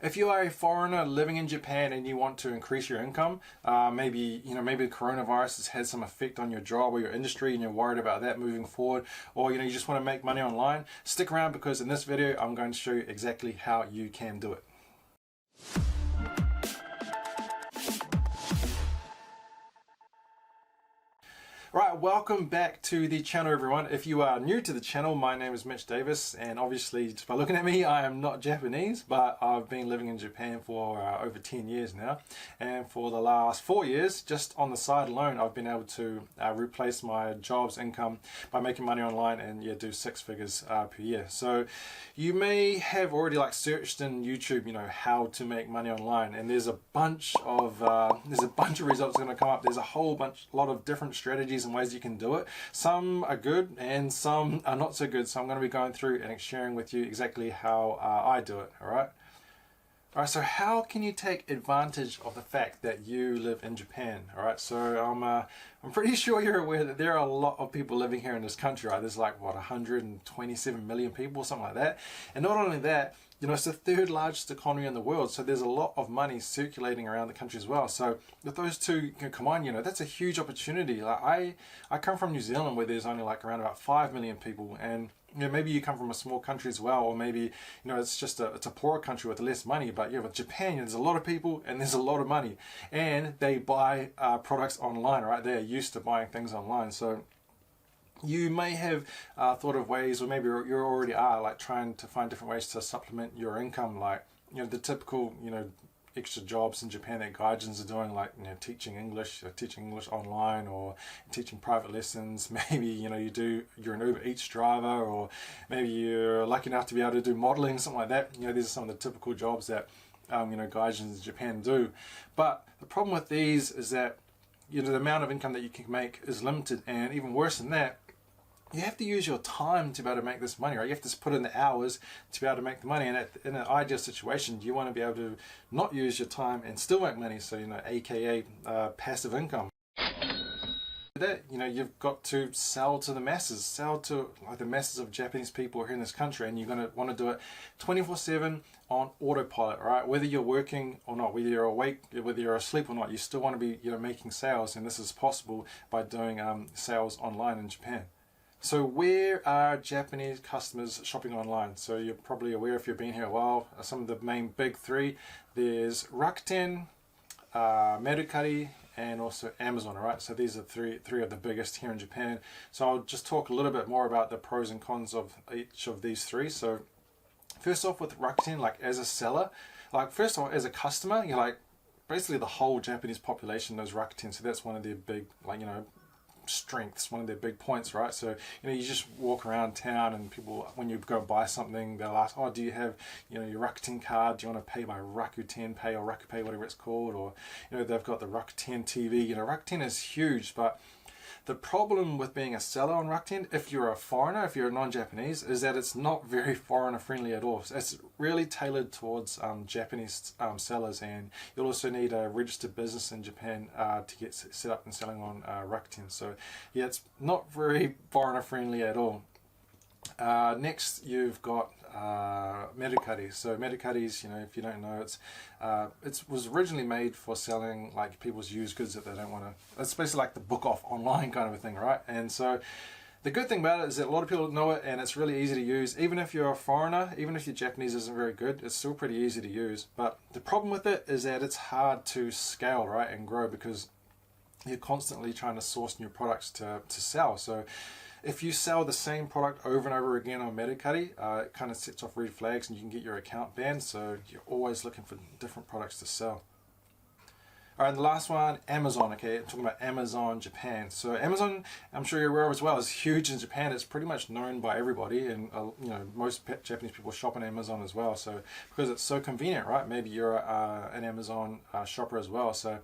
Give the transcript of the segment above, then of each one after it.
If you are a foreigner living in Japan and you want to increase your income, maybe the coronavirus has had some effect on your job or your industry and you're worried about that moving forward, or you just want to make money online, stick around because in this video I'm going to show you exactly how you can do it. Right, welcome back to the channel, everyone. If you are new to the channel, my name is Mitch Davis, and obviously just by looking at me, I am not Japanese, but I've been living in Japan for over 10 years now, and for the last 4 years, just on the side alone, I've been able to replace my job's income by making money online and do 6 figures per year. So you may have already searched in YouTube, how to make money online, and there's a bunch of results going to come up. There's a lot of different strategies and ways you can do it. Some are good and some are not so good, so I'm going to be going through and sharing with you exactly how I do it. Alright, so how can you take advantage of the fact that you live in Japan? Alright, so I'm pretty sure you're aware that there are a lot of people living here in this country, right? There's 127 million people, something like that. And not only that, it's the third largest economy in the world, so there's a lot of money circulating around the country as well. So if those two can combine, that's a huge opportunity. I come from New Zealand, where there's only around about 5 million people, and maybe you come from a small country as well, or maybe it's a poorer country with less money. But with Japan, there's a lot of people and there's a lot of money, and they buy products online, right? They're used to buying things online. So you may have thought of ways, or maybe you already are, trying to find different ways to supplement your income, the typical extra jobs in Japan that gaijins are doing, teaching English online, or teaching private lessons. Maybe you're an Uber Eats driver, or maybe you're lucky enough to be able to do modeling, something like that. These are some of the typical jobs that gaijins in Japan do. But the problem with these is that the amount of income that you can make is limited, and even worse than that, you have to use your time to be able to make this money, right? You have to put in the hours to be able to make the money. And in an ideal situation, you want to be able to not use your time and still make money. So, AKA passive income. That, you've got to sell to the masses, sell to the masses of Japanese people here in this country, and you're going to want to do it 24/7 on autopilot, right? Whether you're working or not, whether you're awake, whether you're asleep or not, you still want to be making sales, and this is possible by doing sales online in Japan. So where are Japanese customers shopping online? So you're probably aware, if you've been here a while, some of the main big three. There's Rakuten, Mercari, and also Amazon. Alright, so these are three of the biggest here in Japan. So I'll just talk a little bit more about the pros and cons of each of these three. So first off, with Rakuten, as a seller, first of all, as a customer, basically the whole Japanese population knows Rakuten, so that's one of their big strengths, one of their big points, right? So you just walk around town and people, when you go buy something, they'll ask, oh, do you have your Rakuten card? Do you want to pay by Rakuten Pay or Rakupay, whatever it's called? Or they've got the Rakuten TV. Rakuten is huge, but the problem with being a seller on Rakuten, if you're a foreigner, if you're a non-Japanese, is that it's not very foreigner friendly at all. It's really tailored towards Japanese sellers, and you'll also need a registered business in Japan to get set up and selling on Rakuten. So yeah, it's not very foreigner friendly at all. Next, you've got Mercari. So Mercari is, if you don't know, it was originally made for selling people's used goods that they don't want to. It's basically the book off online kind of a thing, right? And so the good thing about it is that a lot of people know it, and it's really easy to use. Even if you're a foreigner, even if your Japanese isn't very good, it's still pretty easy to use. But the problem with it is that it's hard to scale, right, and grow, because you're constantly trying to source new products to sell. So if you sell the same product over and over again on Mercari, it kind of sets off red flags and you can get your account banned. So you're always looking for different products to sell. Alright, and the last one, Amazon. Okay, I'm talking about Amazon Japan. So Amazon, I'm sure you're aware as well, is huge in Japan. It's pretty much known by everybody, and most Japanese people shop on Amazon as well. So because it's so convenient, right? Maybe you're an Amazon shopper as well. So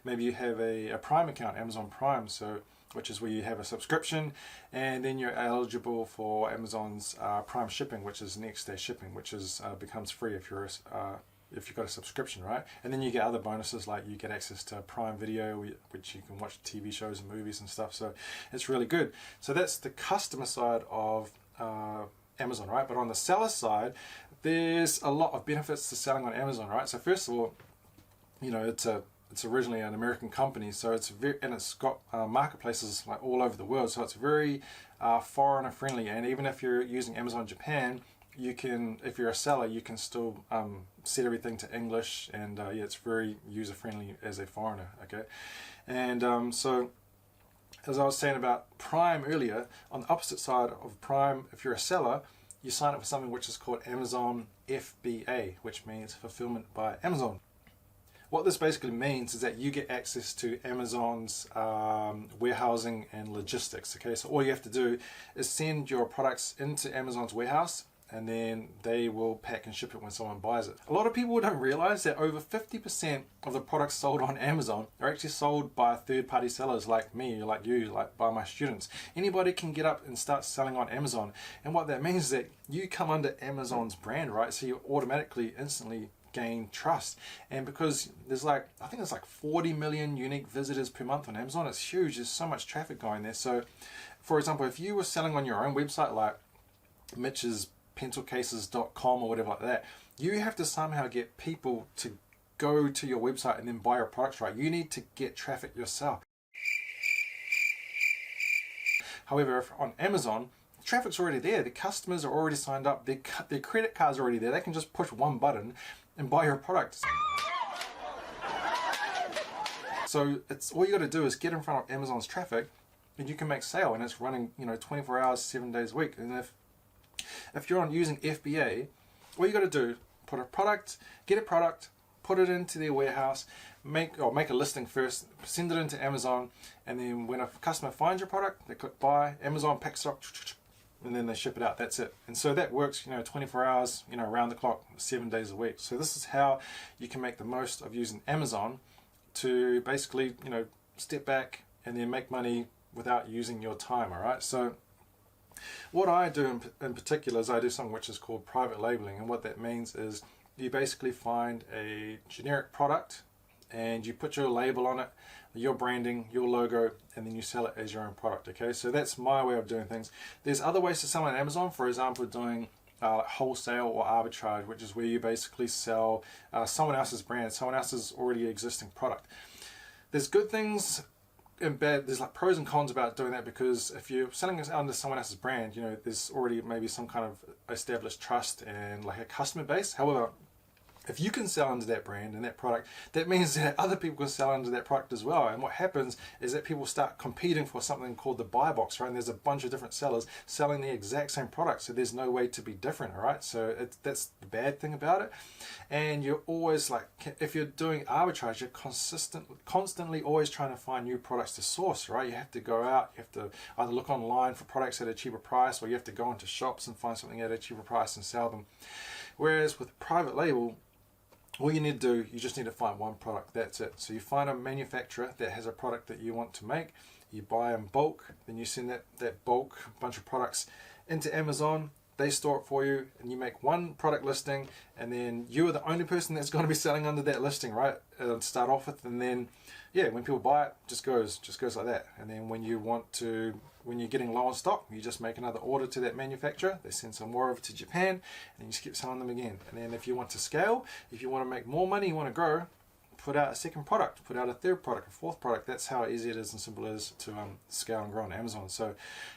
maybe you have a Prime account, Amazon Prime. So which is where you have a subscription, and then you're eligible for Amazon's Prime shipping, which is next day shipping, which becomes free if you've got a subscription, right? And then you get other bonuses, like you get access to Prime Video, which you can watch TV shows and movies and stuff. So it's really good. So that's the customer side of Amazon, right? But on the seller side, There's a lot of benefits to selling on Amazon, right? So first of all, it's originally an American company, so it's got marketplaces like all over the world, so it's very foreigner friendly. And even if you're using Amazon Japan, you can, if you're a seller, you can still set everything to English, and yeah, it's very user friendly as a foreigner. Okay, and so as I was saying about Prime earlier, on the opposite side of Prime, if you're a seller, you sign up for something which is called Amazon FBA, which means Fulfillment by Amazon. What this basically means is that you get access to Amazon's warehousing and logistics. Okay, so all you have to do is send your products into Amazon's warehouse, and then they will pack and ship it when someone buys it. A lot of people don't realize that over 50% of the products sold on Amazon are actually sold by third-party sellers like me, like you, like by my students. Anybody can get up and start selling on Amazon, and what that means is that you come under Amazon's brand, right? So you automatically, instantly gain trust. And because there's I think there's like 40 million unique visitors per month on Amazon, it's huge. There's so much traffic going there. So for example, if you were selling on your own website like mitchespencilcases.com or whatever like that, you have to somehow get people to go to your website and then buy your products, right? You need to get traffic yourself. However, if on Amazon, traffic's already there, the customers are already signed up, their credit card's already there, they can just push one button and buy your product. So it's all you got to do is get in front of Amazon's traffic, and you can make sale, and it's running 24 hours 7 days a week. And if you're on using FBA, all you got to do, get a product, put it into their warehouse, make a listing first, send it into Amazon, and then when a customer finds your product, they click buy, Amazon picks it up, and then they ship it out. That's it. And so that works 24 hours around the clock, 7 days a week. So this is how you can make the most of using Amazon to basically step back and then make money without using your time. All right, so what I do in particular is I do something which is called private labeling, and what that means is you basically find a generic product and you put your label on it, your branding, your logo, and then you sell it as your own product. Okay, so that's my way of doing things. There's other ways to sell on Amazon, for example, doing wholesale or arbitrage, which is where you basically sell someone else's brand, someone else's already existing product. There's good things and bad, there's like pros and cons about doing that, because if you're selling it under someone else's brand, there's already maybe some kind of established trust and like a customer base. However, if you can sell under that brand and that product, that means that other people can sell under that product as well. And what happens is that people start competing for something called the buy box, right? And there's a bunch of different sellers selling the exact same product, so there's no way to be different, all right? So that's the bad thing about it. And you're always if you're doing arbitrage, you're constantly always trying to find new products to source, right? You have to go out, you have to either look online for products at a cheaper price, or you have to go into shops and find something at a cheaper price and sell them. Whereas with private label, all you need to do, you just need to find one product, that's it. So you find a manufacturer that has a product that you want to make, you buy in bulk, then you send that bulk bunch of products into Amazon, they store it for you, and you make one product listing, and then you are the only person that's going to be selling under that listing, right? Start off with, and then yeah, when people buy it, just goes like that. And then when you're getting low on stock, you just make another order to that manufacturer, they send some more over to Japan, and you just keep selling them again. And then if you want to scale, if you want to make more money, you want to grow, put out a second product, put out a third product, a fourth product. That's how easy it is and simple it is to scale and grow on Amazon. So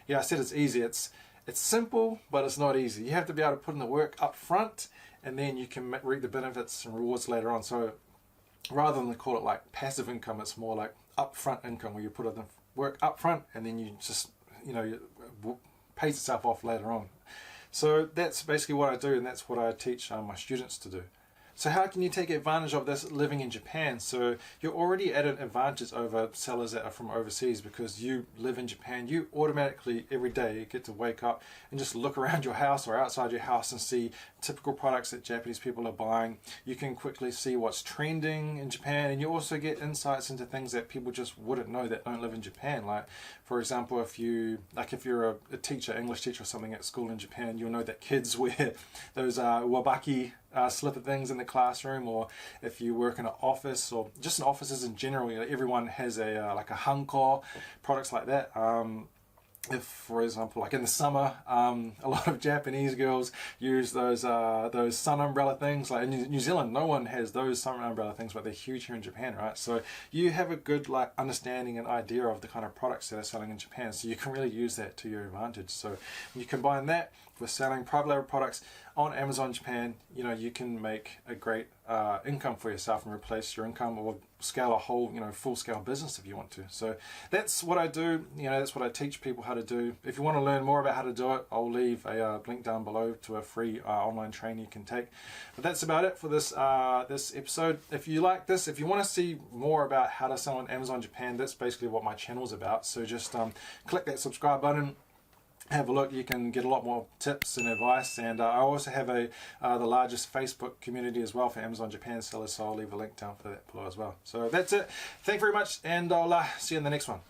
yeah, I said it's easy. It's simple, but it's not easy. You have to be able to put in the work up front, and then you can reap the benefits and rewards later on. So rather than call it like passive income, it's more like upfront income, where you put in the work up front, and then you just it pays itself off later on. So that's basically what I do, and that's what I teach my students to do. So how can you take advantage of this living in Japan? So you're already at an advantage over sellers that are from overseas, because you live in Japan. You automatically every day get to wake up and just look around your house or outside your house and see typical products that Japanese people are buying. You can quickly see what's trending in Japan, and you also get insights into things that people just wouldn't know that don't live in Japan. Like for example, if you're a teacher, English teacher or something at school in Japan, you'll know that kids wear those wabaki slipper things in the classroom. Or if you work in an office, or just in offices in general, everyone has a like a hanko, products like that. if, for example, like in the summer, a lot of Japanese girls use those sun umbrella things. Like in New Zealand, no one has those sun umbrella things, but they're huge here in Japan, right? So you have a good like understanding and idea of the kind of products that are selling in Japan, so you can really use that to your advantage. So you combine that with selling private label products on Amazon Japan, you know, you can make a great income for yourself and replace your income, or scale a whole, you know, full scale business if you want to. So that's what I do, you know, that's what I teach people how to do. If you want to learn more about how to do it, I'll leave a link down below to a free online training you can take. But that's about it for this this episode. If you like this, if you want to see more about how to sell on Amazon Japan, that's basically what my channel is about. So just click that subscribe button, have a look. You can get a lot more tips and advice, and I also have the largest Facebook community as well for Amazon Japan sellers, so I'll leave a link down for that below as well. So that's it. Thank you very much, and I'll see you in the next one.